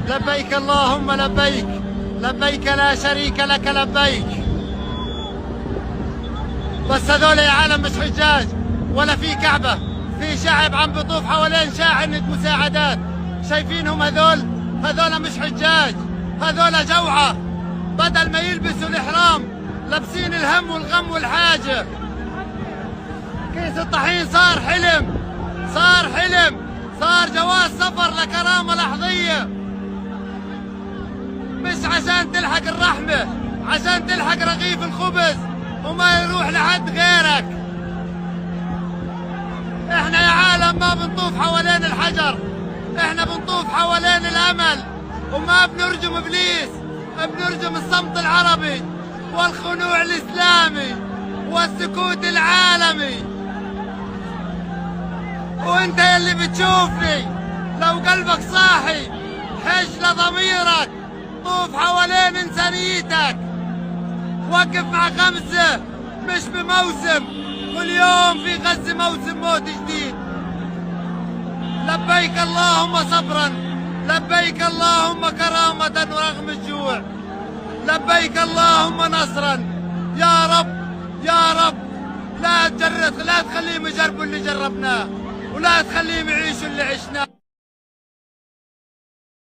لبيك اللهم لبيك، لبيك لا شريك لك لبيك. بس هذول يا عالم مش حجاج ولا في كعبة، في شعب عم بطوف حوالين شاحنة مساعدات. شايفينهم هذول مش حجاج، هذول جوعة. بدل ما يلبسوا الإحرام لابسين الهم والغم والحاجة. كيس الطحين صار حلم، صار جواز سفر لكرامة لحظية. مش عشان تلحق الرحمة، عشان تلحق رغيف الخبز وما يروح لحد غيرك. احنا يا عالم ما بنطوف حوالين الحجر، احنا بنطوف حوالين الامل، وما بنرجم ابليس، بنرجم الصمت العربي والخنوع الاسلامي والسكوت العالمي. وانت يلي بتشوفني لو قلبك صاحي حج لضميرك، طوف حوالين انسانيتك، وقف مع غمزة مش بموسم. كل يوم في غزة موسم موت جديد. لبيك اللهم صبرا، لبيك اللهم كرامة ورغم الجوع، لبيك اللهم نصرا. يا رب يا رب، لا تخليهم يجربوا اللي جربناه، ولا تخليهم يعيشوا اللي عشناه.